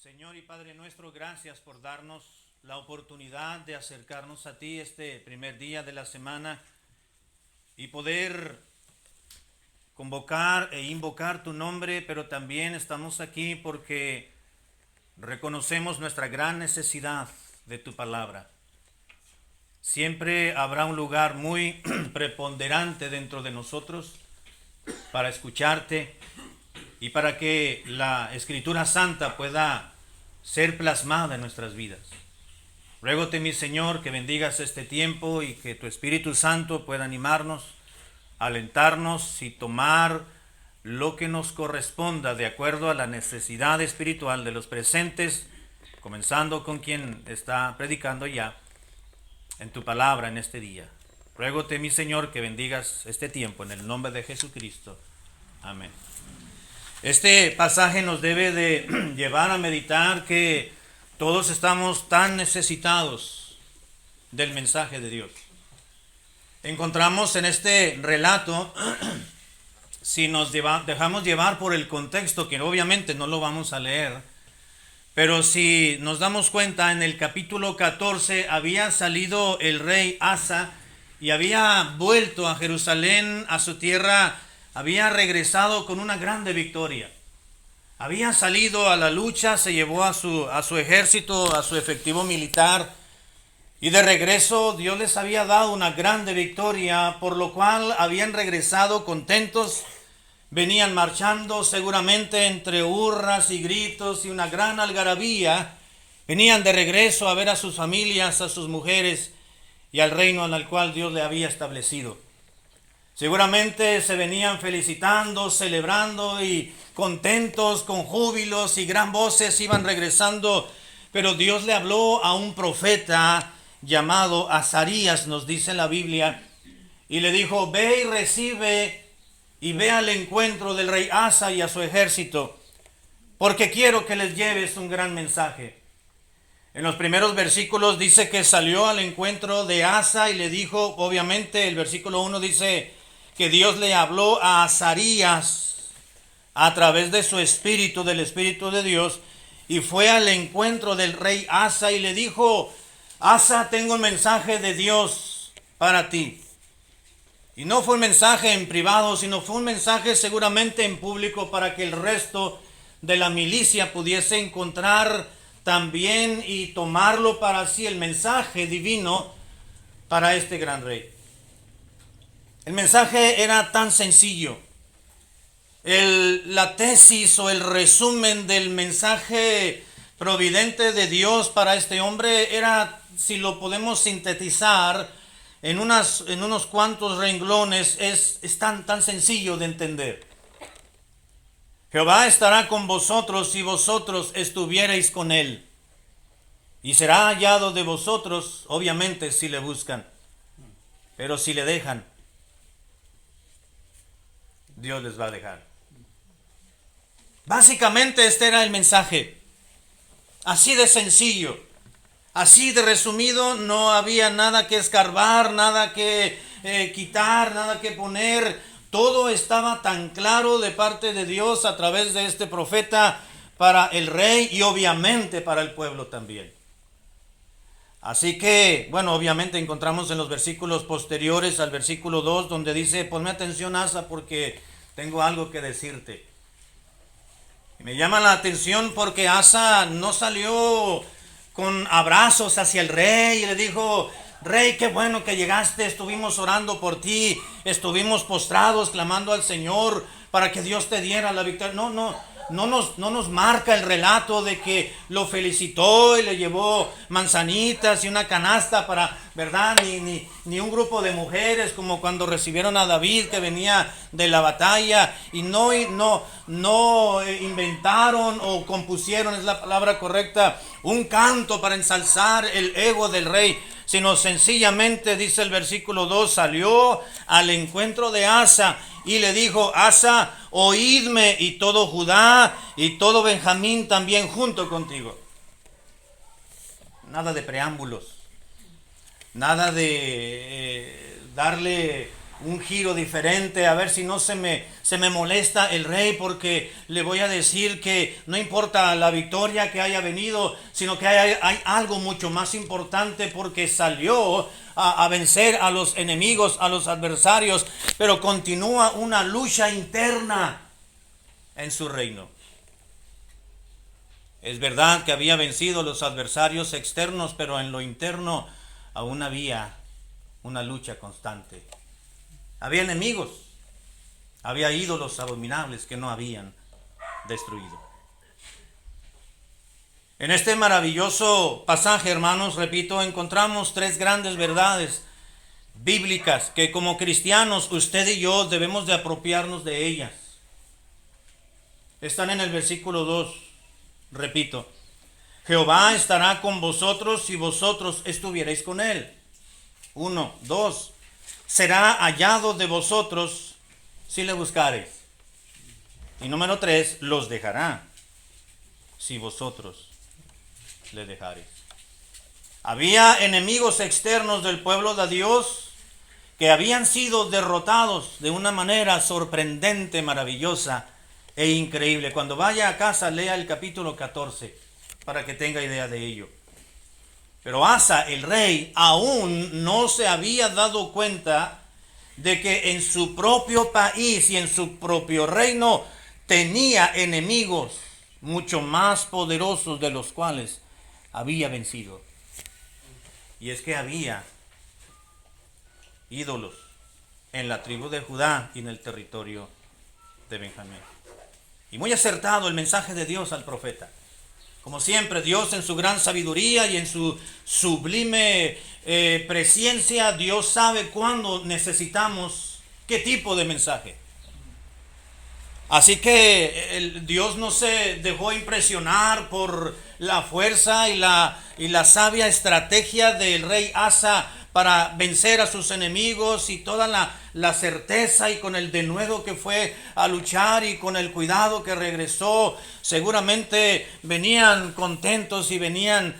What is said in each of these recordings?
Señor y Padre nuestro, gracias por darnos la oportunidad de acercarnos a ti este primer día de la semana y poder convocar e invocar tu nombre, pero también estamos aquí porque reconocemos nuestra gran necesidad de tu palabra. Siempre habrá un lugar muy preponderante dentro de nosotros para escucharte y para que la Escritura Santa pueda ser plasmada en nuestras vidas. Ruégote, mi Señor, que bendigas este tiempo y que tu Espíritu Santo pueda animarnos, alentarnos y tomar lo que nos corresponda de acuerdo a la necesidad espiritual de los presentes, comenzando con quien está predicando ya en tu palabra en este día. Ruégote, mi Señor, que bendigas este tiempo en el nombre de Jesucristo. Amén. Este pasaje nos debe de llevar a meditar que todos estamos tan necesitados del mensaje de Dios. Encontramos en este relato, si nos dejamos llevar por el contexto, que obviamente no lo vamos a leer, pero si nos damos cuenta, en el capítulo 14 había salido el rey Asa y había vuelto a Jerusalén, a su tierra. Había regresado con una grande victoria. Había salido a la lucha, se llevó a su ejército, a su efectivo militar. Y de regreso Dios les había dado una grande victoria, por lo cual habían regresado contentos. Venían marchando seguramente entre hurras y gritos y una gran algarabía. Venían de regreso a ver a sus familias, a sus mujeres y al reino al cual Dios le había establecido. Seguramente se venían felicitando, celebrando y contentos, con júbilos y gran voces iban regresando. Pero Dios le habló a un profeta llamado Azarías, nos dice la Biblia, y le dijo: ve y recibe y ve al encuentro del rey Asa y a su ejército, porque quiero que les lleves un gran mensaje. En los primeros versículos dice que salió al encuentro de Asa y le dijo, obviamente el versículo 1 dice que Dios le habló a Azarías a través de su espíritu, del Espíritu de Dios, y fue al encuentro del rey Asa y le dijo: Asa, tengo un mensaje de Dios para ti. Y no fue un mensaje en privado, sino fue un mensaje seguramente en público para que el resto de la milicia pudiese encontrar también y tomarlo para sí, el mensaje divino para este gran rey. El mensaje era tan sencillo. La tesis o el resumen del mensaje providente de Dios para este hombre era, si lo podemos sintetizar en unos cuantos renglones, es tan sencillo de entender. Jehová estará con vosotros si vosotros estuvierais con él, y será hallado de vosotros, obviamente, si le buscan, pero si le dejan, Dios les va a dejar. Básicamente este era el mensaje. Así de sencillo, así de resumido, no había nada que escarbar, nada que quitar, nada que poner. Todo estaba tan claro de parte de Dios a través de este profeta para el rey y obviamente para el pueblo también. Así que, bueno, obviamente encontramos en los versículos posteriores al versículo 2 donde dice: ponme atención, Asa, porque tengo algo que decirte. Y me llama la atención porque Asa no salió con abrazos hacia el rey y le dijo: rey, qué bueno que llegaste, estuvimos orando por ti, estuvimos postrados clamando al Señor para que Dios te diera la victoria. No nos marca el relato de que lo felicitó y le llevó manzanitas y una canasta para, ¿verdad? Ni un grupo de mujeres como cuando recibieron a David que venía de la batalla, y no inventaron o compusieron, es la palabra correcta, un canto para ensalzar el ego del rey, sino sencillamente, dice el versículo 2, salió al encuentro de Asa y le dijo: Asa, oídme, y todo Judá y todo Benjamín también junto contigo. Nada de preámbulos, nada de darle un giro diferente, a ver si no se me molesta el rey, porque le voy a decir que no importa la victoria que haya venido, sino que hay algo mucho más importante, porque salió a vencer a los enemigos, a los adversarios, pero continúa una lucha interna en su reino. Es verdad que había vencido a los adversarios externos, pero en lo interno aún había una lucha constante. Había enemigos, había ídolos abominables que no habían destruido. En este maravilloso pasaje, hermanos, repito, encontramos tres grandes verdades bíblicas que como cristianos usted y yo debemos de apropiarnos de ellas. Están en el versículo 2, repito: Jehová estará con vosotros si vosotros estuvierais con él. 1, 2. Será hallado de vosotros si le buscareis. Y número 3, los dejará si vosotros le dejareis. Había enemigos externos del pueblo de Dios que habían sido derrotados de una manera sorprendente, maravillosa e increíble. Cuando vaya a casa, lea el capítulo 14 para que tenga idea de ello. Pero Asa, el rey, aún no se había dado cuenta de que en su propio país y en su propio reino tenía enemigos mucho más poderosos de los cuales había vencido. Y es que había ídolos en la tribu de Judá y en el territorio de Benjamín. Y muy acertado el mensaje de Dios al profeta. Como siempre, Dios en su gran sabiduría y en su sublime presencia, Dios sabe cuándo necesitamos qué tipo de mensaje. Así que Dios no se dejó impresionar por la fuerza y la sabia estrategia del rey Asa para vencer a sus enemigos, y toda la certeza y con el denuedo que fue a luchar y con el cuidado que regresó. Seguramente venían contentos y venían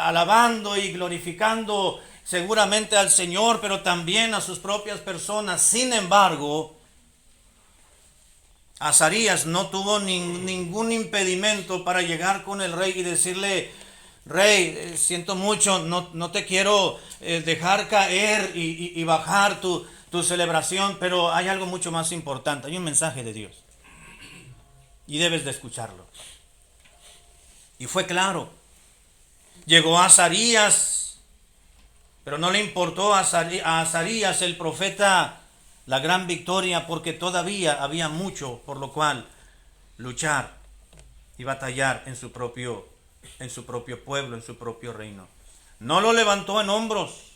alabando y glorificando seguramente al Señor, pero también a sus propias personas. Sin embargo, Azarías no tuvo ningún impedimento para llegar con el rey y decirle: Rey, siento mucho, no te quiero dejar caer y bajar tu celebración, pero hay algo mucho más importante, hay un mensaje de Dios y debes de escucharlo. Y fue claro. Llegó Azarías, pero no le importó a Azarías, el profeta, la gran victoria, porque todavía había mucho por lo cual luchar y batallar en su propio pueblo, en su propio reino. No lo levantó en hombros,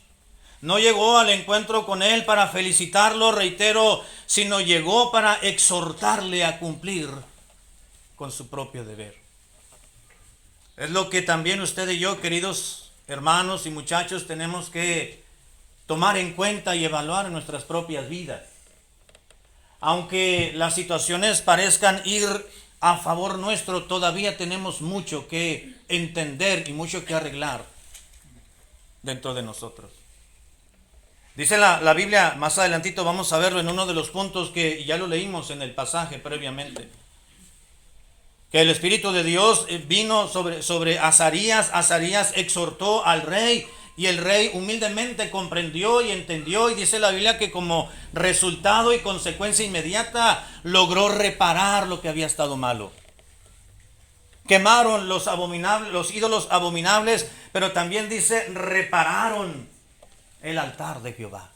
no llegó al encuentro con él para felicitarlo, reitero, sino llegó para exhortarle a cumplir con su propio deber. Es lo que también usted y yo, queridos hermanos y muchachos, tenemos que tomar en cuenta y evaluar en nuestras propias vidas. Aunque las situaciones parezcan ir a favor nuestro, todavía tenemos mucho que entender y mucho que arreglar dentro de nosotros. Dice la Biblia, más adelantito vamos a verlo en uno de los puntos que ya lo leímos en el pasaje previamente, que el Espíritu de Dios vino sobre Azarías. Azarías exhortó al rey y el rey humildemente comprendió y entendió, y dice la Biblia que como resultado y consecuencia inmediata logró reparar lo que había estado malo. Quemaron los ídolos abominables, pero también dice repararon el altar de Jehová.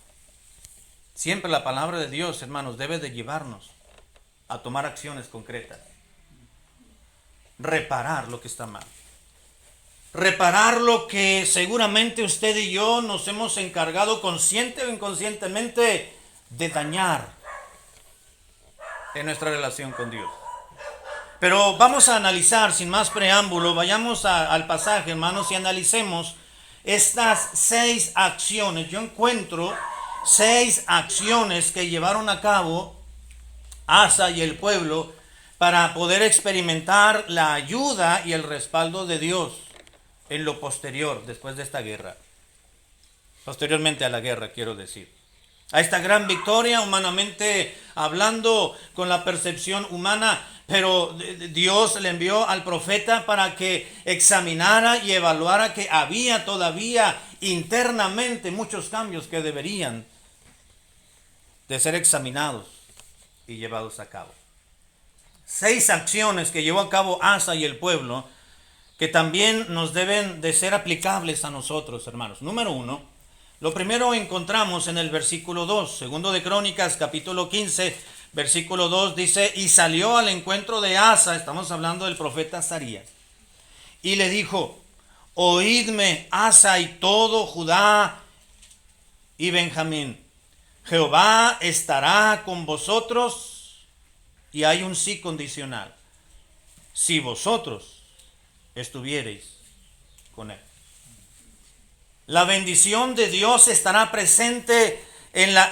Siempre la palabra de Dios, hermanos, debe de llevarnos a tomar acciones concretas. Reparar lo que está mal. Reparar lo que seguramente usted y yo nos hemos encargado consciente o inconscientemente de dañar en nuestra relación con Dios. Pero vamos a analizar, sin más preámbulo, vayamos al pasaje, hermanos, y analicemos estas 6 acciones. Yo encuentro 6 acciones que llevaron a cabo Asa y el pueblo para poder experimentar la ayuda y el respaldo de Dios en lo posterior, después de esta guerra. Posteriormente a la guerra, quiero decir. a esta gran victoria, humanamente hablando, con la percepción humana, pero Dios le envió al profeta para que examinara y evaluara que había todavía internamente muchos cambios que deberían de ser examinados y llevados a cabo. 6 acciones que llevó a cabo Asa y el pueblo que también nos deben de ser aplicables a nosotros, hermanos. Número 1, lo primero encontramos en el versículo 2, segundo de Crónicas, capítulo 15, versículo 2, dice: y salió al encuentro de Asa, estamos hablando del profeta Azarías, y le dijo: oídme, Asa y todo Judá y Benjamín, Jehová estará con vosotros, y hay un sí condicional, si vosotros estuviereis con él. La bendición de Dios estaría presente en la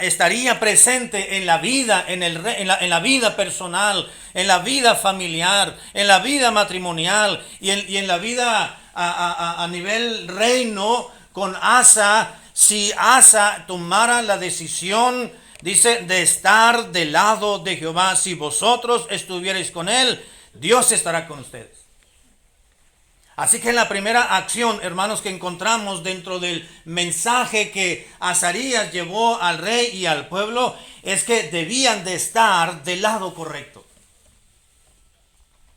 vida, en la vida personal, en la vida familiar, en la vida matrimonial y en la vida a nivel reino con Asa. Si Asa tomara la decisión, dice, de estar del lado de Jehová, si vosotros estuvierais con él, Dios estará con ustedes. Así que en la primera acción, hermanos, que encontramos dentro del mensaje que Azarías llevó al rey y al pueblo, es que debían de estar del lado correcto.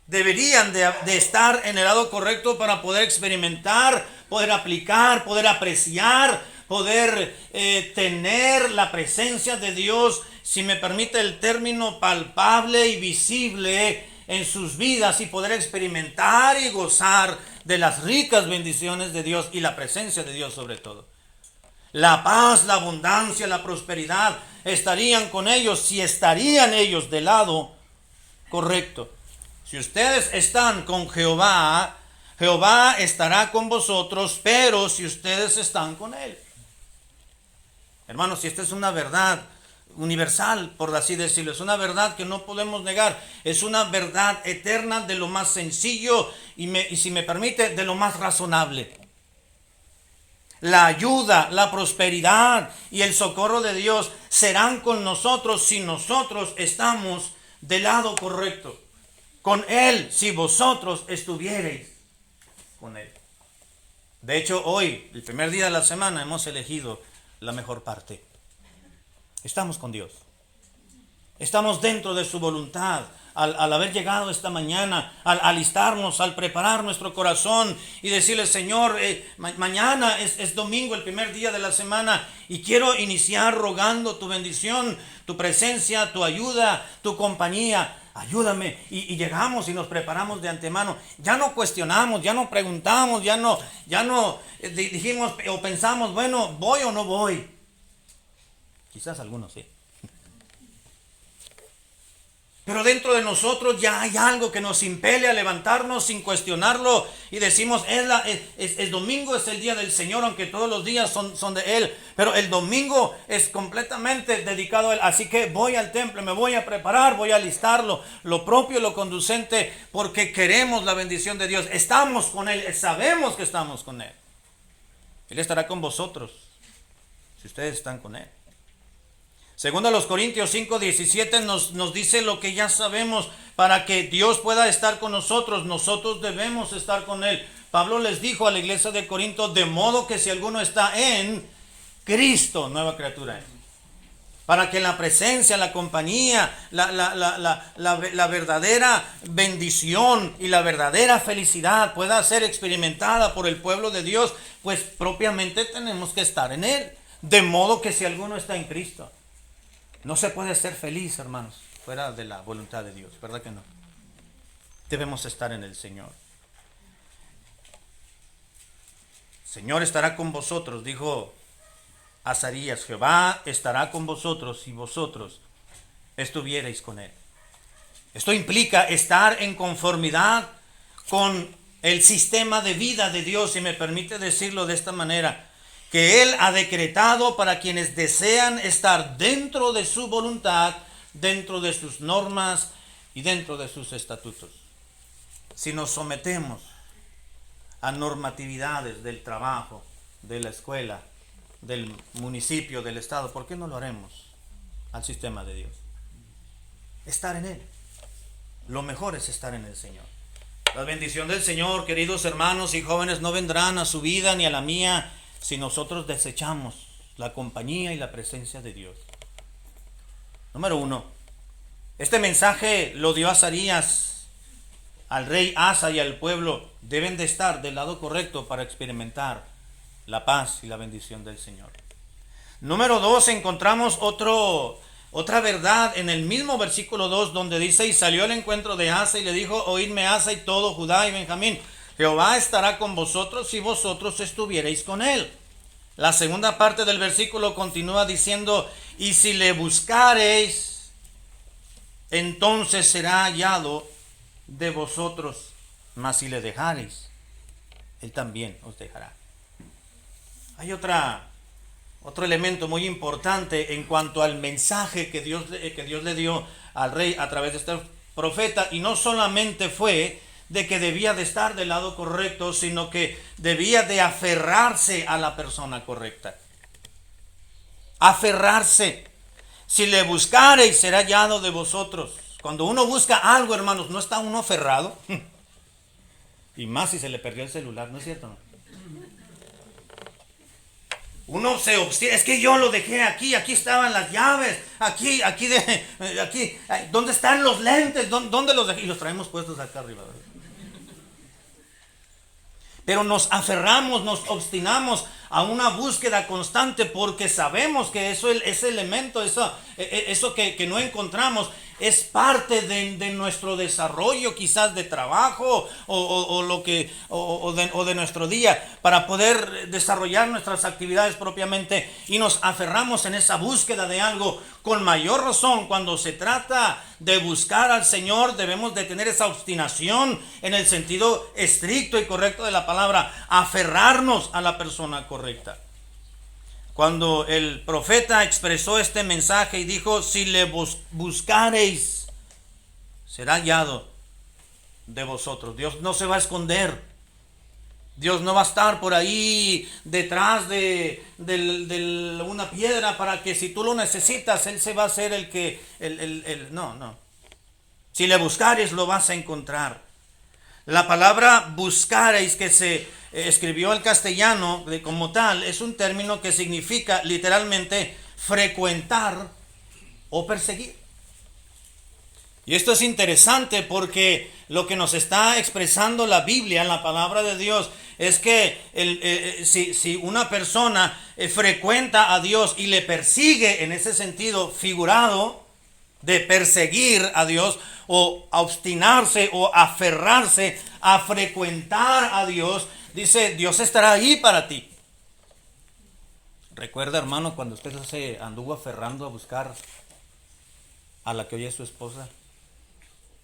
Deberían de estar en el lado correcto para poder experimentar, poder aplicar, poder apreciar, poder tener la presencia de Dios, si me permite el término, palpable y visible en sus vidas, y poder experimentar y gozar de las ricas bendiciones de Dios y la presencia de Dios sobre todo. La paz, la abundancia, la prosperidad estarían con ellos si estarían ellos del lado correcto. Si ustedes están con Jehová, Jehová estará con vosotros, pero si ustedes están con él. Hermanos, si esta es una verdad universal, por así decirlo, es una verdad que no podemos negar, es una verdad eterna, de lo más sencillo y si me permite, de lo más razonable. La ayuda, la prosperidad y el socorro de Dios serán con nosotros si nosotros estamos del lado correcto, con él, si vosotros estuviereis con él. De hecho, hoy, el primer día de la semana, hemos elegido la mejor parte. Estamos con Dios. Estamos dentro de su voluntad. Al haber llegado esta mañana, al alistarnos, al preparar nuestro corazón y decirle: Señor, mañana es domingo, el primer día de la semana, y quiero iniciar rogando tu bendición, tu presencia, tu ayuda, tu compañía. Ayúdame. Y llegamos y nos preparamos de antemano. Ya no cuestionamos, ya no preguntamos, ya no dijimos o pensamos, bueno, ¿voy o no voy? Quizás algunos sí. Pero dentro de nosotros ya hay algo que nos impele a levantarnos sin cuestionarlo y decimos: el domingo es el día del Señor, aunque todos los días son de Él, pero el domingo es completamente dedicado a Él. Así que voy al templo, me voy a preparar, voy a alistarlo, lo propio, lo conducente, porque queremos la bendición de Dios. Estamos con Él, sabemos que estamos con Él. Él estará con vosotros si ustedes están con Él. Segundo a los Corintios 5:17 nos dice lo que ya sabemos: para que Dios pueda estar con nosotros, nosotros debemos estar con Él. Pablo les dijo a la iglesia de Corinto: de modo que si alguno está en Cristo, nueva criatura es. Para que la presencia, la compañía, la verdadera bendición y la verdadera felicidad pueda ser experimentada por el pueblo de Dios, pues propiamente tenemos que estar en Él. De modo que si alguno está en Cristo. No se puede ser feliz, hermanos, fuera de la voluntad de Dios, ¿verdad que no? Debemos estar en el Señor. Señor estará con vosotros, dijo Azarías. Jehová estará con vosotros si vosotros estuvierais con él. Esto implica estar en conformidad con el sistema de vida de Dios, si me permite decirlo de esta manera, que Él ha decretado para quienes desean estar dentro de su voluntad, dentro de sus normas y dentro de sus estatutos. Si nos sometemos a normatividades del trabajo, de la escuela, del municipio, del estado, ¿por qué no lo haremos al sistema de Dios? Estar en Él. Lo mejor es estar en el Señor. La bendición del Señor, queridos hermanos y jóvenes, no vendrán a su vida ni a la mía si nosotros desechamos la compañía y la presencia de Dios. Número 1. Este mensaje lo dio Azarías al rey Asa y al pueblo. Deben de estar del lado correcto para experimentar la paz y la bendición del Señor. Número 2, encontramos otra verdad en el mismo versículo 2, donde dice: y salió al encuentro de Asa y le dijo: oídme Asa y todo Judá y Benjamín, Jehová estará con vosotros si vosotros estuvierais con él. La segunda parte del versículo continúa diciendo: y si le buscareis, entonces será hallado de vosotros, mas si le dejareis, él también os dejará. Hay otro elemento muy importante en cuanto al mensaje que Dios le dio al rey a través de este profeta, y no solamente fue de que debía de estar del lado correcto, sino que debía de aferrarse a la persona correcta. Aferrarse. Si le buscareis, será hallado de vosotros. Cuando uno busca algo, hermanos, no está uno aferrado. Y más si se le perdió el celular, ¿no es cierto? Uno se obstina, es que yo lo dejé aquí estaban las llaves, aquí, ¿dónde están los lentes? ¿Dónde los dejé? Y los traemos puestos acá arriba, ¿verdad? Pero nos aferramos, nos obstinamos a una búsqueda constante porque sabemos que ese elemento, eso que no encontramos, es parte de nuestro desarrollo, quizás de trabajo o de nuestro día, para poder desarrollar nuestras actividades propiamente, y nos aferramos en esa búsqueda de algo. Con mayor razón, cuando se trata de buscar al Señor, debemos de tener esa obstinación en el sentido estricto y correcto de la palabra, aferrarnos a la persona correcta. Cuando el profeta expresó este mensaje y dijo: si le buscareis, será hallado de vosotros. Dios no se va a esconder. Dios no va a estar por ahí detrás de una piedra para que si tú lo necesitas, Él se va a hacer no. Si le buscareis, lo vas a encontrar. La palabra buscareis, que se escribió al castellano como tal, es un término que significa literalmente frecuentar o perseguir. Y esto es interesante porque lo que nos está expresando la Biblia, la palabra de Dios, es que si una persona frecuenta a Dios y le persigue, en ese sentido figurado de perseguir a Dios, o obstinarse o aferrarse a frecuentar a Dios, dice: Dios estará ahí para ti. Recuerda, hermano, cuando usted se anduvo aferrando a buscar a la que hoy es su esposa,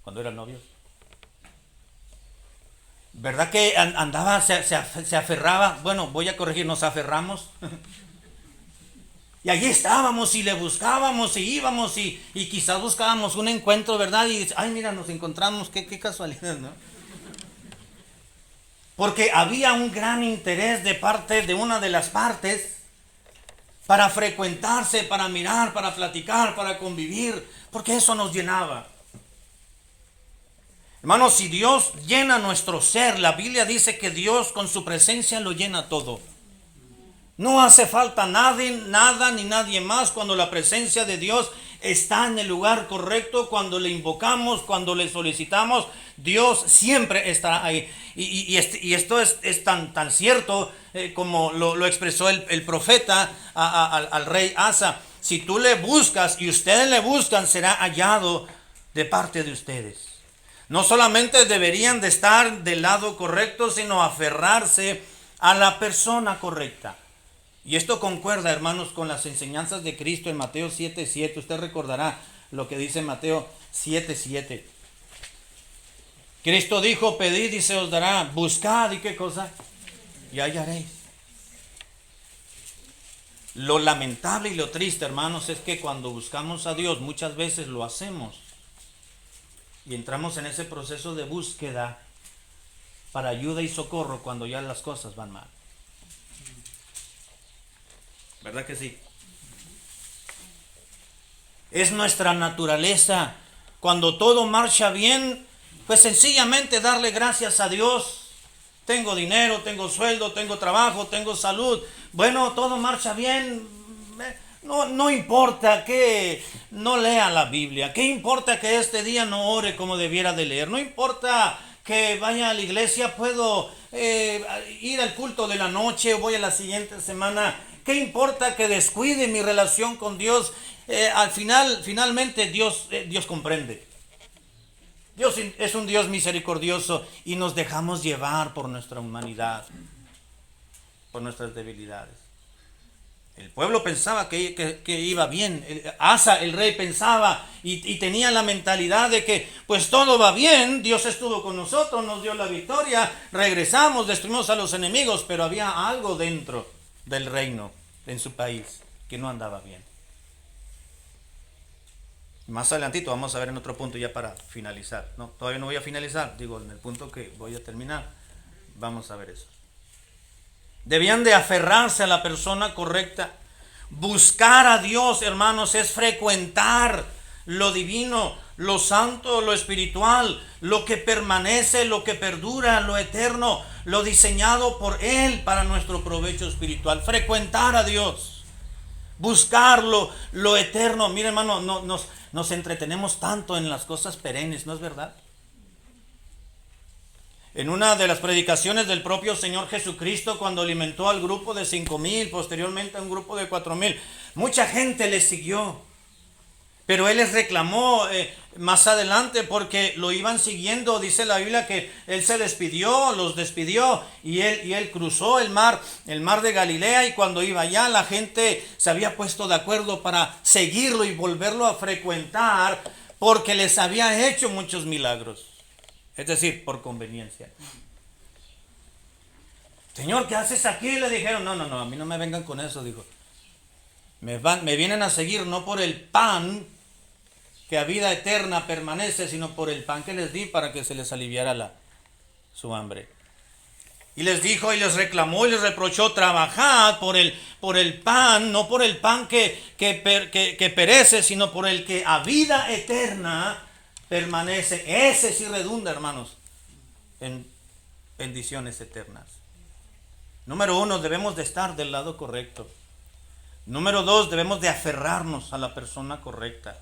cuando era novio. ¿Verdad que andaba, se aferraba? Bueno, voy a corregir, nos aferramos. Y allí estábamos y le buscábamos y íbamos y quizás buscábamos un encuentro, ¿verdad? Y ay, mira, nos encontramos, qué casualidad, ¿no? Porque había un gran interés de parte de una de las partes para frecuentarse, para mirar, para platicar, para convivir, porque eso nos llenaba. Hermanos, si Dios llena nuestro ser, la Biblia dice que Dios con su presencia lo llena todo. No hace falta nada ni nadie más cuando la presencia de Dios está en el lugar correcto, cuando le invocamos, cuando le solicitamos. Dios siempre estará ahí. Y esto es tan cierto como lo expresó el profeta al rey Asa. Si tú le buscas y ustedes le buscan, será hallado de parte de ustedes. No solamente deberían de estar del lado correcto, sino aferrarse a la persona correcta. Y esto concuerda, hermanos, con las enseñanzas de Cristo en Mateo 7:7. Usted recordará lo que dice Mateo 7:7. Cristo dijo: pedid y se os dará, buscad y qué cosa, y hallaréis. Lo lamentable y lo triste, hermanos, es que cuando buscamos a Dios muchas veces lo hacemos y entramos en ese proceso de búsqueda para ayuda y socorro cuando ya las cosas van mal. ¿Verdad que sí? Es nuestra naturaleza. Cuando todo marcha bien, pues sencillamente darle gracias a Dios. Tengo dinero, tengo sueldo, tengo trabajo, tengo salud. Bueno, todo marcha bien. No importa que no lea la Biblia. ¿Qué importa que este día no ore como debiera de leer? No importa que vaya a la iglesia, puedo ir al culto de la noche o voy a la siguiente semana. ¿Qué importa que descuide mi relación con Dios? Finalmente Dios comprende. Dios es un Dios misericordioso y nos dejamos llevar por nuestra humanidad, por nuestras debilidades. El pueblo pensaba que iba bien. Asa, el rey, pensaba y tenía la mentalidad de que pues todo va bien, Dios estuvo con nosotros, nos dio la victoria, regresamos, destruimos a los enemigos, pero había algo dentro del reino, en su país, que no andaba bien. Más adelantito vamos a ver en otro punto ya para finalizar. No, todavía no voy a finalizar, digo, en el punto que voy a terminar, vamos a ver eso. Debían de aferrarse a la persona correcta. Buscar a Dios, hermanos, es frecuentar lo divino, lo santo, lo espiritual, lo que permanece, lo que perdura, lo eterno, lo diseñado por Él para nuestro provecho espiritual. Frecuentar a Dios, buscarlo, lo eterno. Mire, hermano, nos entretenemos tanto en las cosas perennes, ¿no es verdad? En una de las predicaciones del propio Señor Jesucristo, cuando alimentó al grupo de 5,000, posteriormente a un grupo de 4,000, mucha gente le siguió. Pero Él les reclamó más adelante porque lo iban siguiendo. Dice la Biblia que Él se despidió, los despidió y él cruzó el mar de Galilea, y cuando iba allá la gente se había puesto de acuerdo para seguirlo y volverlo a frecuentar porque les había hecho muchos milagros. Es decir, por conveniencia. Señor, ¿qué haces aquí? Le dijeron. No, a mí no me vengan con eso, dijo. Me vienen a seguir no por el pan que a vida eterna permanece, sino por el pan que les di para que se les aliviara su hambre. Y les dijo y les reclamó y les reprochó: trabajad por el pan, no por el pan que perece, sino por el que a vida eterna permanece. Ese sí redunda, hermanos, en bendiciones eternas. Número 1, debemos de estar del lado correcto. Número 2, debemos de aferrarnos a la persona correcta.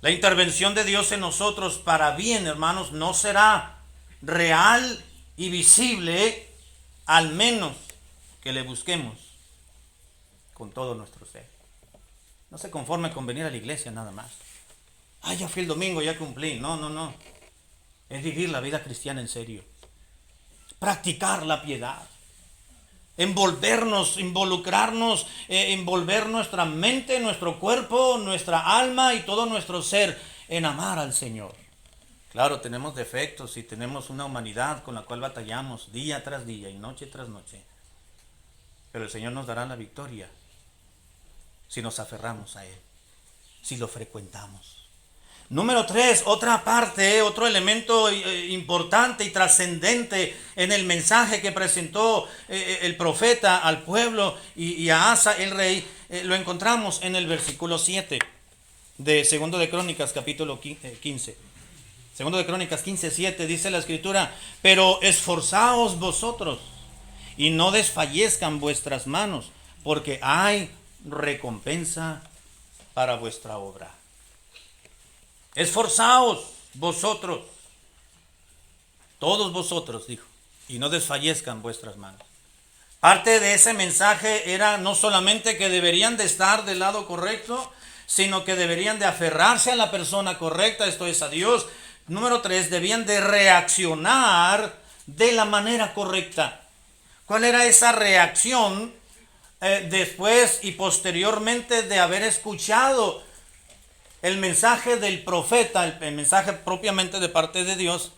La intervención de Dios en nosotros para bien, hermanos, no será real y visible al menos que le busquemos con todo nuestro ser. No se conforme con venir a la iglesia nada más. Ya fui el domingo, ya cumplí. No. Es vivir la vida cristiana en serio. Practicar la piedad. Involucrarnos, envolver nuestra mente, nuestro cuerpo, nuestra alma y todo nuestro ser en amar al Señor. Claro, tenemos defectos y tenemos una humanidad con la cual batallamos día tras día y noche tras noche. Pero el Señor nos dará la victoria si nos aferramos a Él, si lo frecuentamos. Número 3, otra parte, otro elemento importante y trascendente en el mensaje que presentó el profeta al pueblo y a Asa el rey, lo encontramos en el versículo 7 de Segundo de Crónicas, capítulo 15. Segundo de Crónicas 15:7 dice la Escritura: pero esforzaos vosotros y no desfallezcan vuestras manos, porque hay recompensa para vuestra obra. Esforzaos vosotros, todos vosotros, dijo, y no desfallezcan vuestras manos. Parte de ese mensaje era no solamente que deberían de estar del lado correcto, sino que deberían de aferrarse a la persona correcta, esto es, a Dios. Número 3, debían de reaccionar de la manera correcta. ¿Cuál era esa reacción después y posteriormente de haber escuchado el mensaje del profeta, el mensaje propiamente de parte de Dios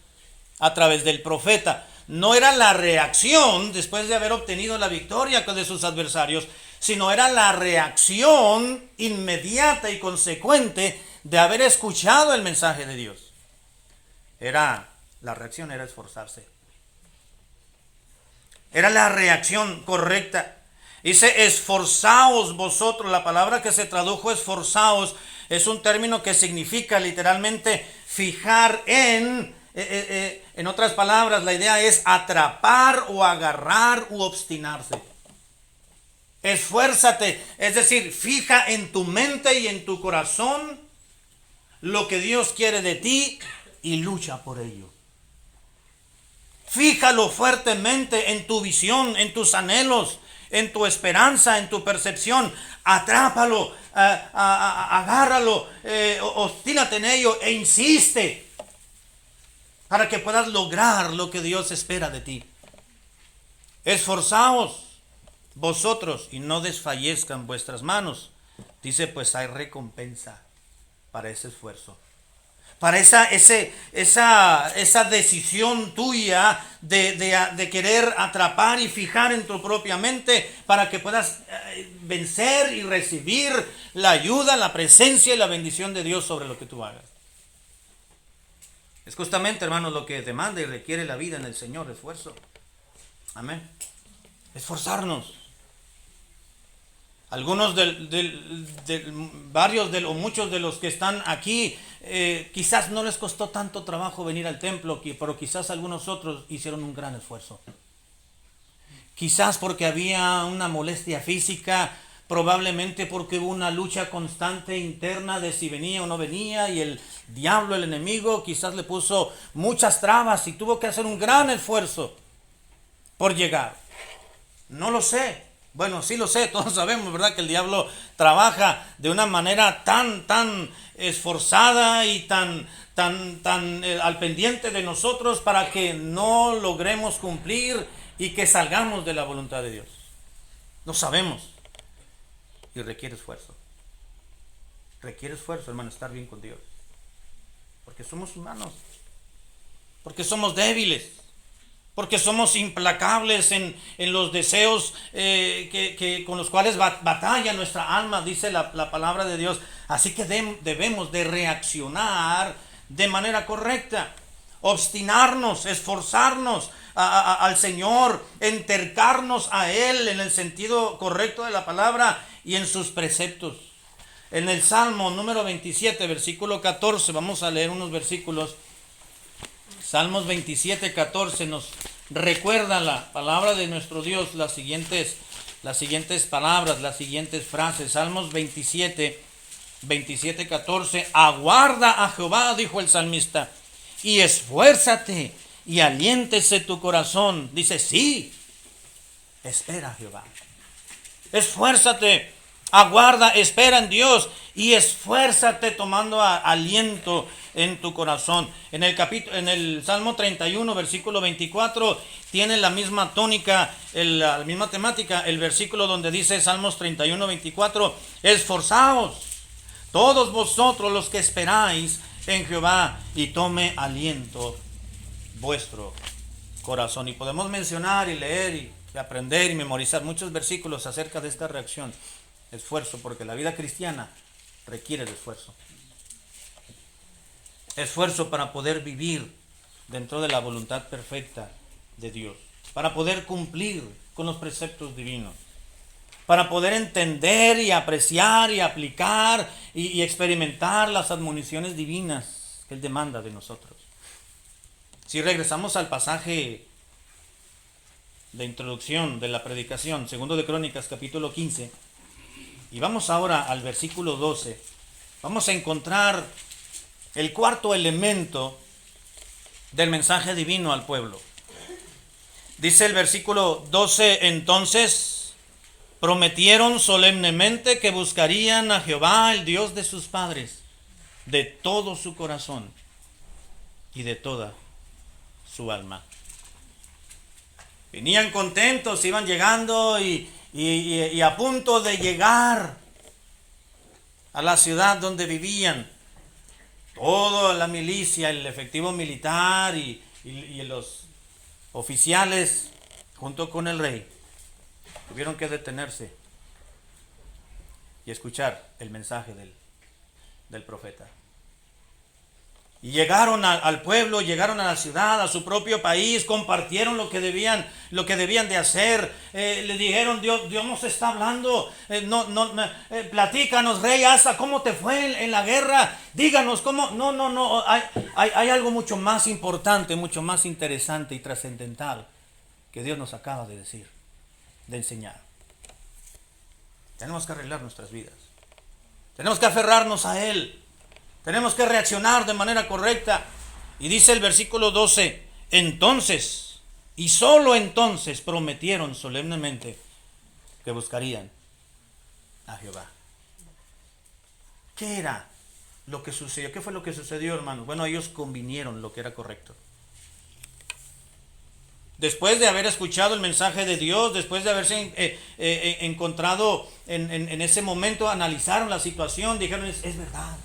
a través del profeta? No era la reacción después de haber obtenido la victoria de sus adversarios, sino era la reacción inmediata y consecuente de haber escuchado el mensaje de Dios. La reacción era esforzarse. Era la reacción correcta. Dice, esforzaos vosotros. La palabra que se tradujo esforzaos es un término que significa literalmente fijar en otras palabras, la idea es atrapar o agarrar u obstinarse. Esfuérzate, es decir, fija en tu mente y en tu corazón lo que Dios quiere de ti y lucha por ello. Fíjalo fuertemente en tu visión, en tus anhelos, en tu esperanza, en tu percepción. Atrápalo, agárralo, obstínate en ello e insiste para que puedas lograr lo que Dios espera de ti. Esforzaos vosotros y no desfallezcan vuestras manos. Dice, pues hay recompensa para ese esfuerzo. Para esa decisión tuya de querer atrapar y fijar en tu propia mente para que puedas vencer y recibir la ayuda, la presencia y la bendición de Dios sobre lo que tú hagas. Es justamente, hermanos, lo que demanda y requiere la vida en el Señor, esfuerzo. Amén. Esforzarnos. Algunos varios o muchos de los que están aquí, quizás no les costó tanto trabajo venir al templo, pero quizás algunos otros hicieron un gran esfuerzo. Quizás porque había una molestia física, probablemente porque hubo una lucha constante interna de si venía o no venía, y el diablo, el enemigo, quizás le puso muchas trabas y tuvo que hacer un gran esfuerzo por llegar. No lo sé. Bueno, sí lo sé, todos sabemos, ¿verdad? Que el diablo trabaja de una manera tan esforzada y tan al pendiente de nosotros para que no logremos cumplir y que salgamos de la voluntad de Dios. Lo sabemos. Y requiere esfuerzo. Requiere esfuerzo, hermano, estar bien con Dios. Porque somos humanos. Porque somos débiles. Porque somos implacables en los deseos con los cuales batalla nuestra alma, dice la palabra de Dios. Así que debemos de reaccionar de manera correcta, obstinarnos, esforzarnos al Señor, entercarnos a Él en el sentido correcto de la palabra y en sus preceptos. En el Salmo número 27, versículo 14, vamos a leer unos versículos. Salmos 27, 14 nos recuerda la palabra de nuestro Dios, las siguientes palabras, las siguientes frases. Salmos 27, 14. Aguarda a Jehová, dijo el salmista, y esfuérzate y aliéntese tu corazón. Dice, sí, espera a Jehová. Esfuérzate, aguarda, espera en Dios y esfuérzate tomando aliento en tu corazón. En el Salmo 31, versículo 24, tiene la misma tónica, la misma temática, el versículo donde dice Salmos 31, 24, esforzaos todos vosotros los que esperáis en Jehová y tome aliento vuestro corazón. Y podemos mencionar y leer y aprender y memorizar muchos versículos acerca de esta reacción. Esfuerzo, porque la vida cristiana requiere de esfuerzo. Esfuerzo para poder vivir dentro de la voluntad perfecta de Dios, para poder cumplir con los preceptos divinos, para poder entender y apreciar y aplicar y experimentar las admoniciones divinas que Él demanda de nosotros. Si regresamos al pasaje de introducción de la predicación, segundo de Crónicas, capítulo 15, y vamos ahora al versículo 12, vamos a encontrar el cuarto elemento del mensaje divino al pueblo. Dice el versículo 12, entonces prometieron solemnemente que buscarían a Jehová, el Dios de sus padres, de todo su corazón y de toda su alma. Venían contentos, iban llegando y a punto de llegar a la ciudad donde vivían. Toda la milicia, el efectivo militar y los oficiales, junto con el rey, tuvieron que detenerse y escuchar el mensaje del profeta. Y llegaron al pueblo, llegaron a la ciudad, a su propio país, compartieron lo que debían de hacer. Le dijeron, Dios nos está hablando, platícanos, rey Asa, ¿cómo te fue en la guerra? Díganos, ¿cómo? No, hay algo mucho más importante, mucho más interesante y trascendental que Dios nos acaba de decir, de enseñar. Tenemos que arreglar nuestras vidas. Tenemos que aferrarnos a Él. Tenemos que reaccionar de manera correcta. Y dice el versículo 12, entonces, y solo entonces prometieron solemnemente que buscarían a Jehová. ¿Qué era lo que sucedió? ¿Qué fue lo que sucedió, hermanos? Bueno, ellos convinieron lo que era correcto. Después de haber escuchado el mensaje de Dios, después de haberse encontrado en ese momento, analizaron la situación, dijeron, es verdad.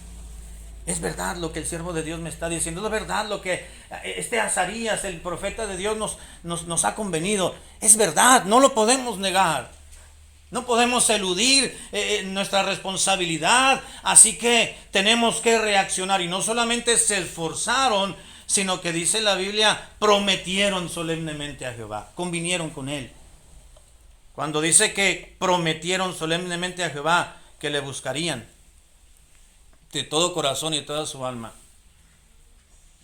Es verdad lo que el siervo de Dios me está diciendo. Es verdad lo que este Azarías, el profeta de Dios, nos ha convenido. Es verdad, no lo podemos negar. No podemos eludir nuestra responsabilidad. Así que tenemos que reaccionar. Y no solamente se esforzaron, sino que dice la Biblia, prometieron solemnemente a Jehová. Convinieron con Él. Cuando dice que prometieron solemnemente a Jehová que le buscarían de todo corazón y de toda su alma.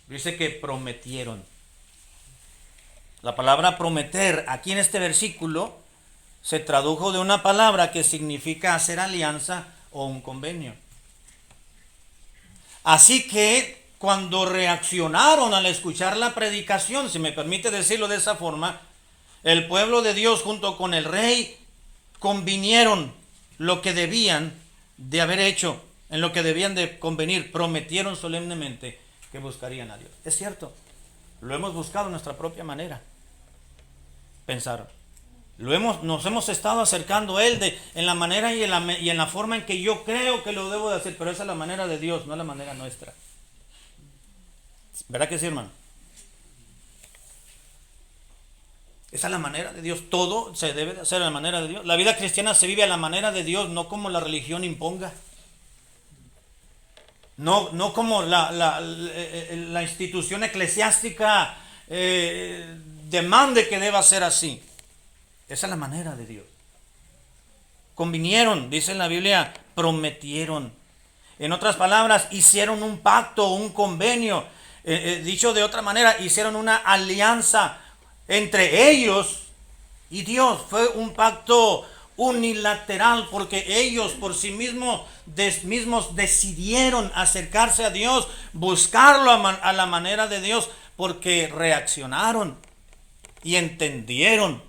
Dice que prometieron. La palabra prometer aquí en este versículo se tradujo de una palabra que significa hacer alianza o un convenio. Así que cuando reaccionaron al escuchar la predicación, si me permite decirlo de esa forma, el pueblo de Dios junto con el rey convinieron lo que debían de haber hecho, en lo que debían de convenir, prometieron solemnemente que buscarían a Dios. Es cierto, lo hemos buscado en nuestra propia manera. Pensaron, nos hemos estado acercando a Él en la manera y en la forma en que yo creo que lo debo de hacer, pero esa es la manera de Dios, no la manera nuestra. ¿Verdad que sí, hermano? Esa es la manera de Dios. Todo se debe de hacer a la manera de Dios. La vida cristiana se vive a la manera de Dios, no como la religión imponga. No como la institución eclesiástica demande que deba ser así. Esa es la manera de Dios. Convinieron, dice en la Biblia, prometieron. En otras palabras, hicieron un pacto, un convenio. Dicho de otra manera, hicieron una alianza entre ellos y Dios. Fue un pacto unilateral porque ellos por sí mismos decidieron acercarse a Dios, buscarlo a la manera de Dios, porque reaccionaron y entendieron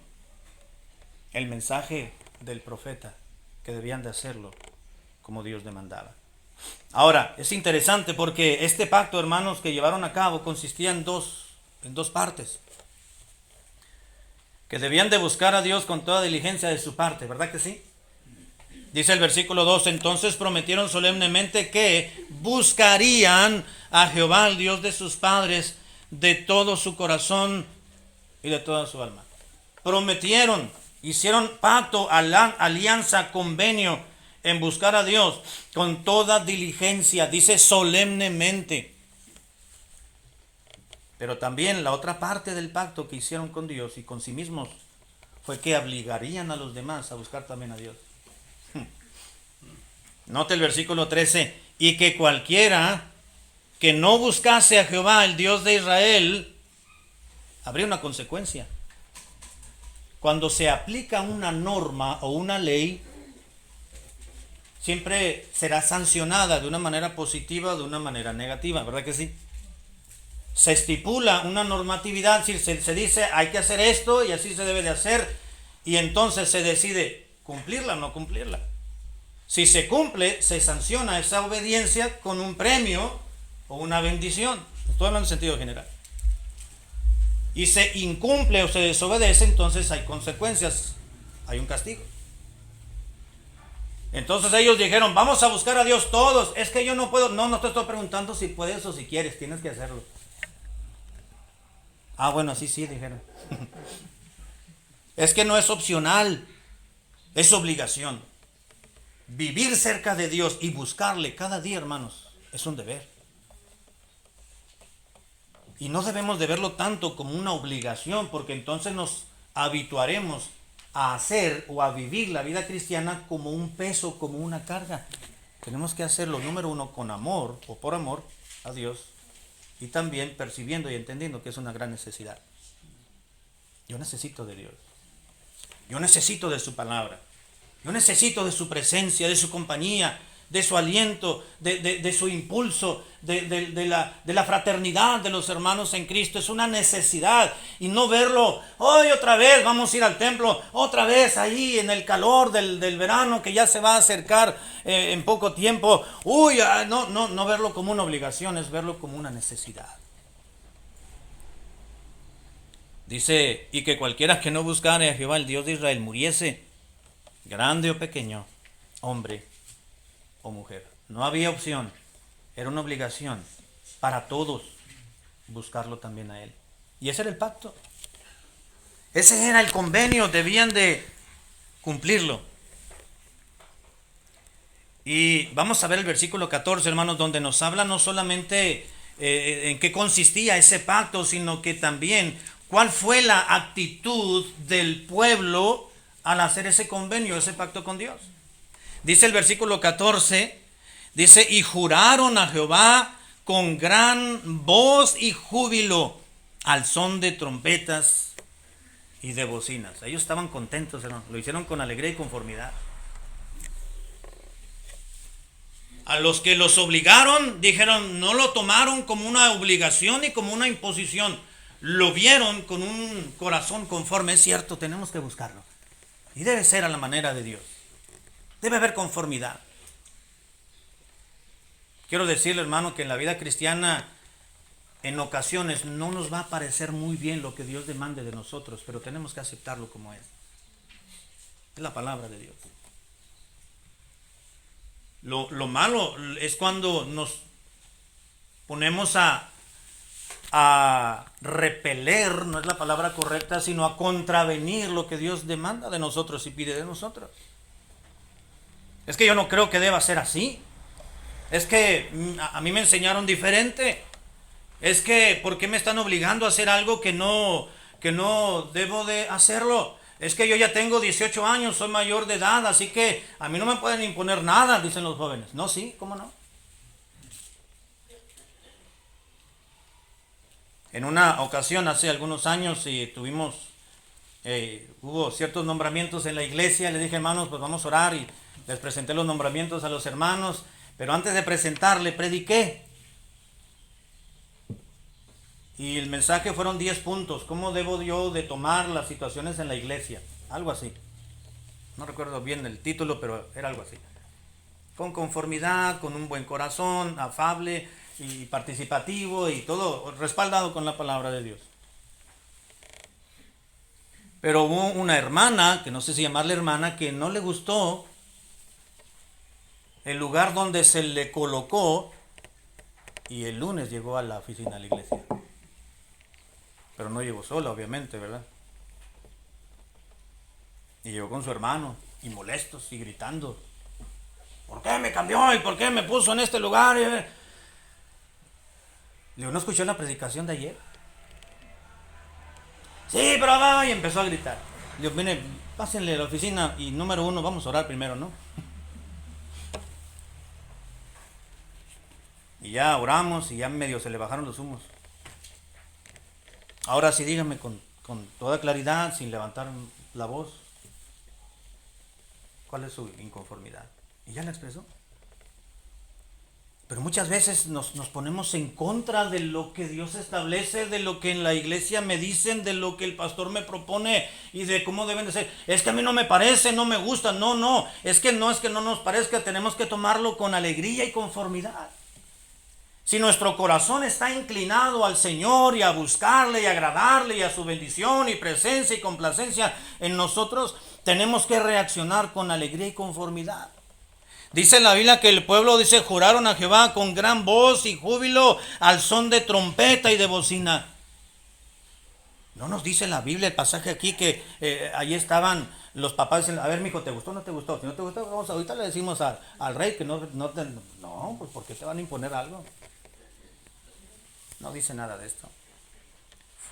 el mensaje del profeta, que debían de hacerlo como Dios demandaba. Ahora, es interesante porque este pacto, hermanos, que llevaron a cabo consistía en dos partes. Que debían de buscar a Dios con toda diligencia de su parte, ¿verdad que sí? Dice el versículo 2, entonces prometieron solemnemente que buscarían a Jehová, el Dios de sus padres, de todo su corazón y de toda su alma. Prometieron, hicieron pacto, alianza, convenio en buscar a Dios con toda diligencia, dice solemnemente. Pero también la otra parte del pacto que hicieron con Dios y con sí mismos fue que obligarían a los demás a buscar también a Dios. Note el versículo 13, y que cualquiera que no buscase a Jehová, el Dios de Israel, habría una consecuencia. Cuando se aplica una norma o una ley, siempre será sancionada de una manera positiva o de una manera negativa, ¿verdad que sí? Se estipula una normatividad, se dice hay que hacer esto y así se debe de hacer, y entonces se decide cumplirla o no cumplirla. Si se cumple, se sanciona esa obediencia con un premio o una bendición. Estoy hablando en sentido general. Y se incumple o se desobedece, entonces hay consecuencias, hay un castigo. Entonces ellos dijeron, vamos a buscar a Dios todos. Es que yo no puedo. No te estoy preguntando si puedes o si quieres, tienes que hacerlo. Ah, bueno, sí, dijeron. Es que no es opcional, es obligación. Vivir cerca de Dios y buscarle cada día, hermanos, es un deber. Y no debemos de verlo tanto como una obligación, porque entonces nos habituaremos a hacer o a vivir la vida cristiana como un peso, como una carga. Tenemos que hacerlo, número uno, con amor o por amor a Dios, y también percibiendo y entendiendo que es una gran necesidad. Yo necesito de Dios. Yo necesito de su palabra. Yo necesito de su presencia, de su compañía, de su aliento, de su impulso, de la fraternidad de los hermanos en Cristo. Es una necesidad. Y no verlo, hoy otra vez vamos a ir al templo, otra vez ahí en el calor del verano que ya se va a acercar en poco tiempo. No verlo como una obligación, es verlo como una necesidad. Dice, y que cualquiera que no buscare a Jehová, el Dios de Israel, muriese, grande o pequeño, hombre o mujer. No había opción, era una obligación para todos buscarlo también a Él. Y ese era el pacto. Ese era el convenio, debían de cumplirlo. Y vamos a ver el versículo 14, hermanos, donde nos habla no solamente en qué consistía ese pacto, sino que también cuál fue la actitud del pueblo al hacer ese convenio, ese pacto con Dios. Dice el versículo 14, dice, y juraron a Jehová con gran voz y júbilo, al son de trompetas y de bocinas. Ellos estaban contentos, hermano, lo hicieron con alegría y conformidad. A los que los obligaron, dijeron, no lo tomaron como una obligación ni como una imposición. Lo vieron con un corazón conforme. Es cierto, tenemos que buscarlo. Y debe ser a la manera de Dios. Debe haber conformidad. Quiero decirle, hermano, que en la vida cristiana, en ocasiones, no nos va a parecer muy bien lo que Dios demande de nosotros, pero tenemos que aceptarlo como es. Es la palabra de Dios. Lo malo es cuando nos ponemos a repeler, no es la palabra correcta, sino a contravenir lo que Dios demanda de nosotros y pide de nosotros. Es que yo no creo que deba ser así. Es que a mí me enseñaron diferente. Es que, ¿por qué me están obligando a hacer algo que no debo de hacerlo? Es que yo ya tengo 18 años, soy mayor de edad, así que a mí no me pueden imponer nada, dicen los jóvenes. No, sí, ¿cómo no? En una ocasión, hace algunos años, hubo ciertos nombramientos en la iglesia. Le dije, hermanos, pues vamos a orar, y les presenté los nombramientos a los hermanos. Pero antes de presentarle, prediqué. Y el mensaje fueron 10 puntos. ¿Cómo debo yo de tomar las situaciones en la iglesia? Algo así. No recuerdo bien el título, pero era algo así. Con conformidad, con un buen corazón, afable y participativo, y todo respaldado con la palabra de Dios. Pero hubo una hermana, que no sé si llamarle hermana, que no le gustó el lugar donde se le colocó, y el lunes llegó a la oficina de la iglesia. Pero no llegó sola, obviamente, ¿verdad? Y llegó con su hermano, y molestos, y gritando. ¿Por qué me cambió? ¿Y por qué me puso en este lugar? Le digo, ¿no escuchó la predicación de ayer? Sí, pero va, y empezó a gritar. Le digo, mire, pásenle a la oficina, y número uno, vamos a orar primero, ¿no? Y ya oramos, y ya medio se le bajaron los humos. Ahora sí, dígame con toda claridad, sin levantar la voz, ¿cuál es su inconformidad? Y ya la expresó. Pero muchas veces nos ponemos en contra de lo que Dios establece, de lo que en la iglesia me dicen, de lo que el pastor me propone y de cómo deben de ser. Es que a mí no me parece, no me gusta. No, es que no nos parezca, tenemos que tomarlo con alegría y conformidad. Si nuestro corazón está inclinado al Señor y a buscarle y agradarle y a su bendición y presencia y complacencia en nosotros, tenemos que reaccionar con alegría y conformidad. Dice en la Biblia que el pueblo, dice, juraron a Jehová con gran voz y júbilo al son de trompeta y de bocina. No nos dice la Biblia el pasaje aquí que ahí estaban los papás diciendo, a ver, mijo, ¿te gustó o no te gustó? Si no te gustó, ahorita le decimos al rey que no, pues ¿por qué te van a imponer algo? No dice nada de esto.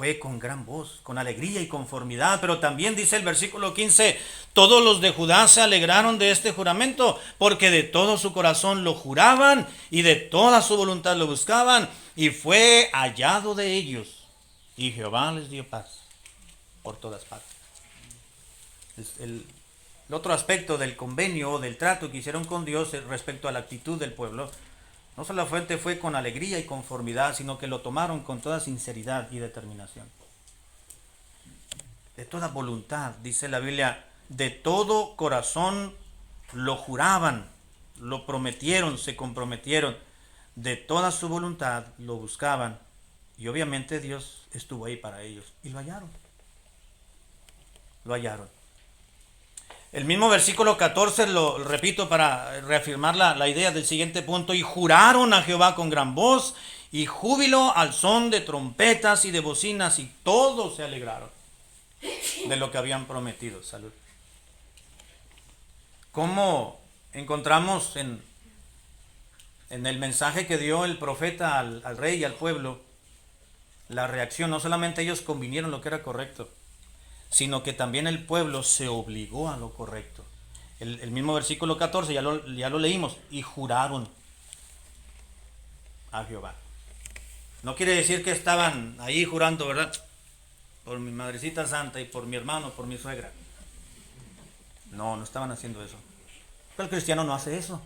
fue con gran voz, con alegría y conformidad. Pero también dice el versículo 15, todos los de Judá se alegraron de este juramento, porque de todo su corazón lo juraban y de toda su voluntad lo buscaban, y fue hallado de ellos, y Jehová les dio paz por todas partes. El otro aspecto del convenio o del trato que hicieron con Dios respecto a la actitud del pueblo, no solamente fue con alegría y conformidad, sino que lo tomaron con toda sinceridad y determinación. De toda voluntad, dice la Biblia, de todo corazón lo juraban, lo prometieron, se comprometieron, de toda su voluntad lo buscaban, y obviamente Dios estuvo ahí para ellos, y lo hallaron. Lo hallaron. El mismo versículo 14 lo repito para reafirmar la idea del siguiente punto. Y juraron a Jehová con gran voz y júbilo al son de trompetas y de bocinas, y todos se alegraron de lo que habían prometido. Salud. ¿Cómo encontramos en el mensaje que dio el profeta al rey y al pueblo la reacción? No solamente ellos convinieron lo que era correcto, sino que también el pueblo se obligó a lo correcto. El mismo versículo 14, ya lo leímos, y juraron a Jehová. No quiere decir que estaban ahí jurando, ¿verdad? Por mi madrecita santa y por mi hermano, por mi suegra. No estaban haciendo eso. Pero el cristiano no hace eso.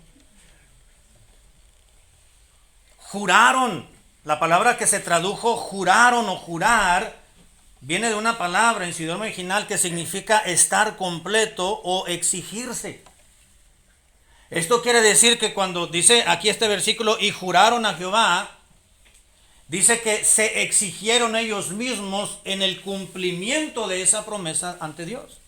Juraron. La palabra que se tradujo juraron o jurar viene de una palabra en su idioma original que significa estar completo o exigirse. Esto quiere decir que cuando dice aquí este versículo, y juraron a Jehová, dice que se exigieron ellos mismos en el cumplimiento de esa promesa ante Dios.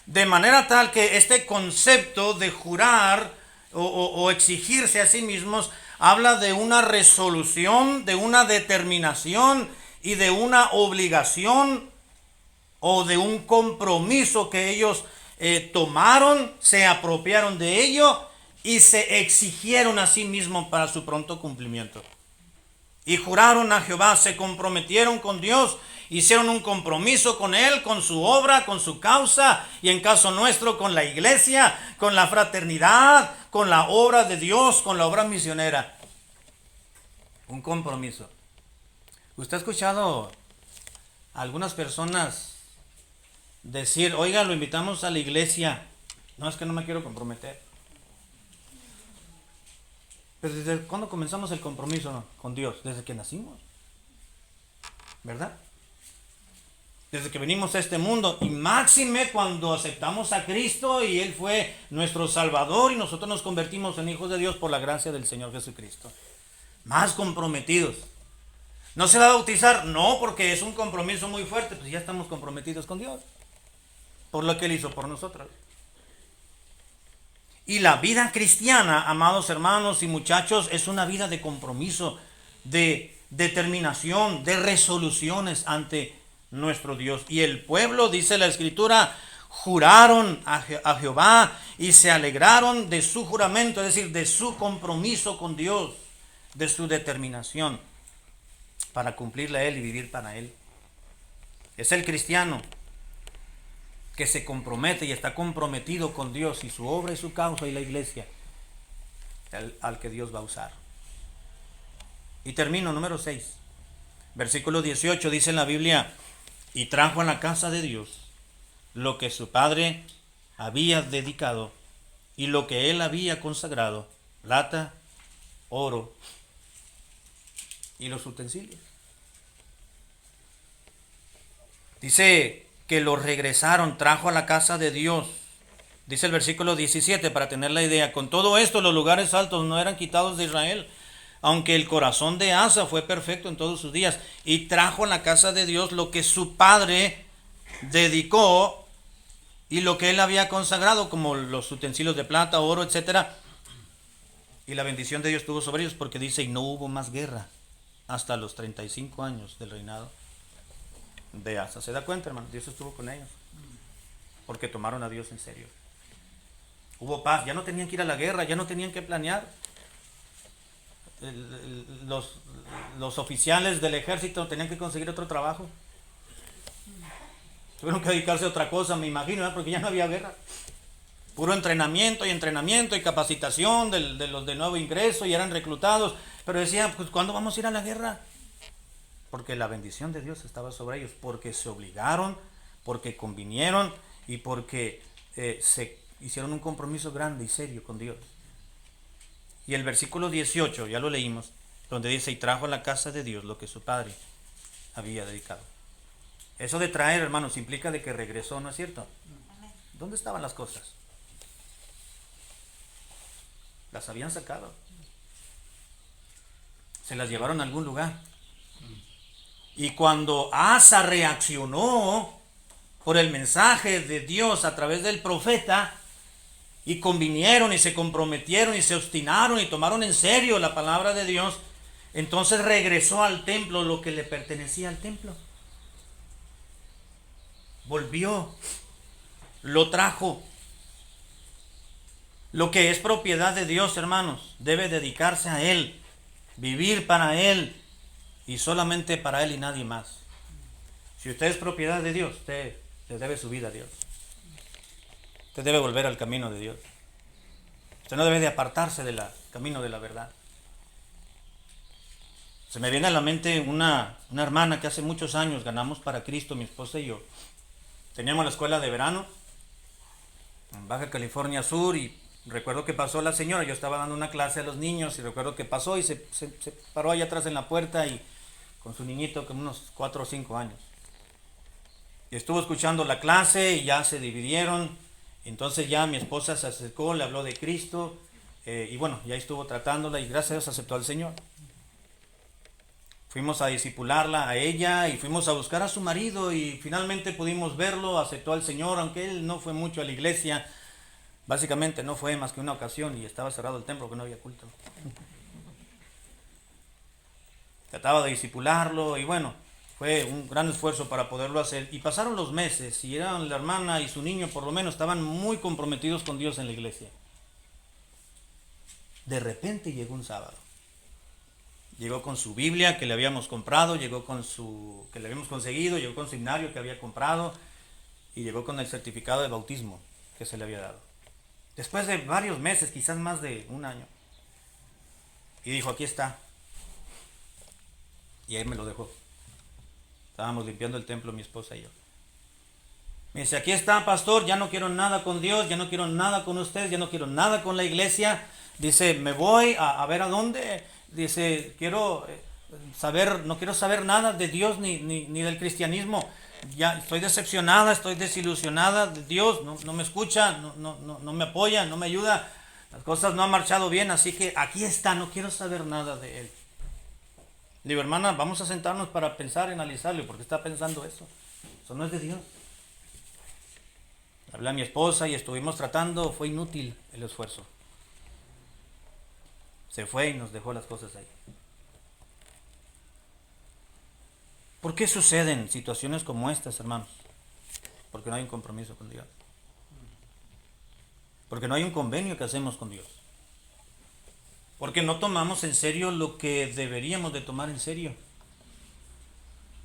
De manera tal que este concepto de jurar o exigirse a sí mismos habla de una resolución, de una determinación y de una obligación o de un compromiso que ellos tomaron, se apropiaron de ello y se exigieron a sí mismos para su pronto cumplimiento. Y juraron a Jehová, se comprometieron con Dios, hicieron un compromiso con Él, con su obra, con su causa, y en caso nuestro con la iglesia, con la fraternidad, con la obra de Dios, con la obra misionera. Un compromiso. ¿Usted ha escuchado a algunas personas decir, oiga, lo invitamos a la iglesia? No, es que no me quiero comprometer. Pero ¿desde cuándo comenzamos el compromiso con Dios? Desde que nacimos, ¿verdad? Desde que venimos a este mundo, y máxime cuando aceptamos a Cristo y Él fue nuestro Salvador y nosotros nos convertimos en hijos de Dios por la gracia del Señor Jesucristo. Más comprometidos. ¿No se va a bautizar? No, porque es un compromiso muy fuerte. Pues ya estamos comprometidos con Dios por lo que Él hizo por nosotros. Y la vida cristiana, amados hermanos y muchachos, es una vida de compromiso, de determinación, de resoluciones ante nuestro Dios. Y el pueblo, dice la Escritura, juraron a Jehová y se alegraron de su juramento, es decir, de su compromiso con Dios, de su determinación para cumplirle a Él y vivir para Él. Es el cristiano que se compromete y está comprometido con Dios y su obra y su causa y la iglesia al que Dios va a usar. Y termino, número 6. Versículo 18 dice en la Biblia, y trajo a la casa de Dios lo que su padre había dedicado y lo que él había consagrado, plata, oro y los utensilios. Dice que lo regresaron, trajo a la casa de Dios. Dice el versículo 17, para tener la idea, con todo esto los lugares altos no eran quitados de Israel, aunque el corazón de Asa fue perfecto en todos sus días, y trajo a la casa de Dios lo que su padre dedicó y lo que él había consagrado, como los utensilios de plata, oro, etc. Y la bendición de Dios estuvo sobre ellos, porque dice, y no hubo más guerra hasta los 35 años del reinado de Asa. ¿Se da cuenta, hermano? Dios estuvo con ellos, porque tomaron a Dios en serio. Hubo paz, ya no tenían que ir a la guerra, ya no tenían que planear. los oficiales del ejército tenían que conseguir otro trabajo. Tuvieron que dedicarse a otra cosa, me imagino, ¿verdad? Porque ya no había guerra. Puro entrenamiento y capacitación de los de nuevo ingreso, y eran reclutados. Pero decían, pues ¿cuándo vamos a ir a la guerra? Porque la bendición de Dios estaba sobre ellos, porque se obligaron, porque convinieron y porque se hicieron un compromiso grande y serio con Dios. Y el versículo 18, ya lo leímos, donde dice, y trajo a la casa de Dios lo que su padre había dedicado. Eso de traer, hermanos, implica de que regresó, ¿no es cierto? ¿Dónde estaban las cosas? Las habían sacado. Se las llevaron a algún lugar. Y cuando Asa reaccionó por el mensaje de Dios a través del profeta, y convinieron y se comprometieron y se obstinaron y tomaron en serio la palabra de Dios, entonces regresó al templo lo que le pertenecía al templo. Volvió, lo trajo. Lo que es propiedad de Dios, hermanos, debe dedicarse a Él, vivir para Él y solamente para Él y nadie más. Si usted es propiedad de Dios, usted le debe su vida a Dios. Usted debe volver al camino de Dios. Usted no debe de apartarse del camino de la verdad. Se me viene a la mente una hermana que hace muchos años ganamos para Cristo, mi esposa y yo. Teníamos la escuela de verano en Baja California Sur, y recuerdo que pasó la señora. Yo estaba dando una clase a los niños y recuerdo que pasó y se paró allá atrás en la puerta y con su niñito con unos 4 o 5 años. Y estuvo escuchando la clase y ya se dividieron. Entonces ya mi esposa se acercó, le habló de Cristo, y bueno, ya estuvo tratándola y gracias a Dios aceptó al Señor. Fuimos a discipularla a ella y fuimos a buscar a su marido y finalmente pudimos verlo, aceptó al Señor, aunque él no fue mucho a la iglesia. Básicamente no fue más que una ocasión y estaba cerrado el templo, que no había culto. Trataba de discipularlo y bueno, fue un gran esfuerzo para poderlo hacer. Y pasaron los meses y eran la hermana y su niño, por lo menos, estaban muy comprometidos con Dios en la iglesia. De repente llegó un sábado. Llegó con su Biblia que le habíamos comprado, llegó con que le habíamos conseguido, llegó con su himnario que había comprado y llegó con el certificado de bautismo que se le había dado. Después de varios meses, quizás más de un año. Y dijo, aquí está. Y ahí me lo dejó. Estábamos limpiando el templo mi esposa y yo. Me dice, aquí está, pastor, ya no quiero nada con Dios, ya no quiero nada con ustedes, ya no quiero nada con la iglesia. Dice, me voy a ver a dónde. Dice, quiero saber, no quiero saber nada de Dios ni del cristianismo. Ya estoy decepcionada, estoy desilusionada de Dios, no me escucha, no me apoya, no me ayuda. Las cosas no han marchado bien, así que aquí está, no quiero saber nada de Él. Digo, hermana, vamos a sentarnos para pensar y analizarlo, porque está pensando eso. Eso no es de Dios. Hablé a mi esposa y estuvimos tratando, fue inútil el esfuerzo. Se fue y nos dejó las cosas ahí. ¿Por qué suceden situaciones como estas, hermanos? Porque no hay un compromiso con Dios. Porque no hay un convenio que hacemos con Dios. Porque no tomamos en serio lo que deberíamos de tomar en serio.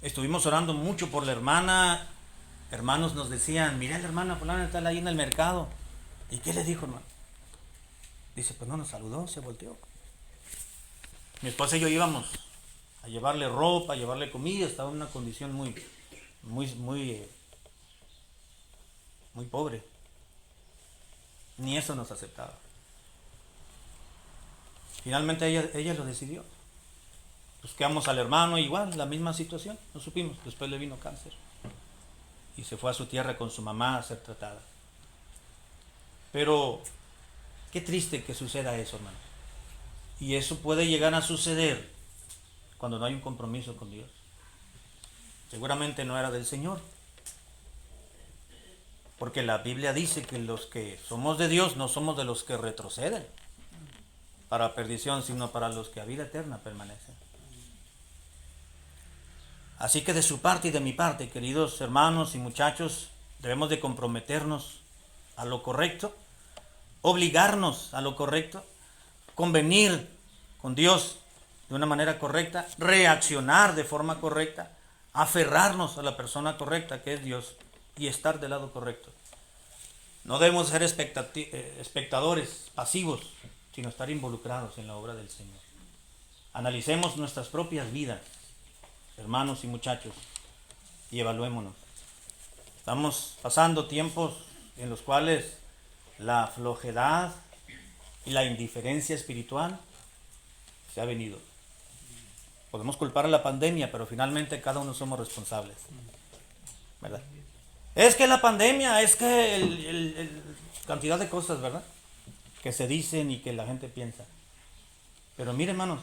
Estuvimos orando mucho por la hermana. Hermanos nos decían, mira la hermana fulana está ahí en el mercado. ¿Y qué le dijo, hermano? Dice, pues no nos saludó, se volteó. Mi esposa y yo íbamos a llevarle ropa, a llevarle comida. Estaba en una condición muy pobre. Ni eso nos aceptaba. Finalmente ella lo decidió. Buscamos al hermano, igual, la misma situación. No supimos. Después le vino cáncer. Y se fue a su tierra con su mamá a ser tratada. Pero qué triste que suceda eso, hermano. Y eso puede llegar a suceder cuando no hay un compromiso con Dios. Seguramente no era del Señor. Porque la Biblia dice que los que somos de Dios no somos de los que retroceden para perdición, sino para los que a vida eterna permanecen. Así que de su parte y de mi parte, queridos hermanos y muchachos, debemos de comprometernos a lo correcto, obligarnos a lo correcto, convenir con Dios de una manera correcta, reaccionar de forma correcta, aferrarnos a la persona correcta que es Dios y estar del lado correcto. No debemos ser espectadores pasivos, sino estar involucrados en la obra del Señor. Analicemos nuestras propias vidas, hermanos y muchachos, y evaluémonos. Estamos pasando tiempos en los cuales la flojedad y la indiferencia espiritual se ha venido. Podemos culpar a la pandemia, pero finalmente cada uno somos responsables, ¿verdad? Es que la pandemia, es que cantidad de cosas, ¿verdad?, que se dicen y que la gente piensa. Pero miren, hermanos,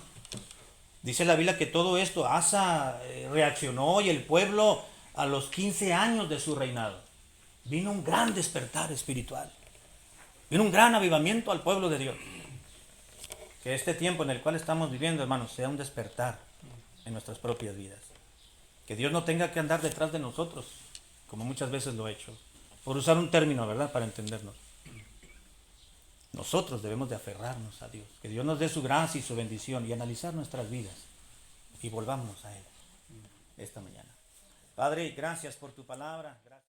dice la Biblia que todo esto Asa reaccionó, y el pueblo a los 15 años de su reinado vino un gran despertar espiritual, vino un gran avivamiento al pueblo de Dios. Que este tiempo en el cual estamos viviendo, hermanos, sea un despertar en nuestras propias vidas. Que Dios no tenga que andar detrás de nosotros, como muchas veces lo ha hecho, por usar un término, ¿verdad?, para entendernos. Nosotros debemos de aferrarnos a Dios, que Dios nos dé su gracia y su bendición, y analizar nuestras vidas, y volvamos a Él esta mañana. Padre, gracias por tu palabra. Gracias.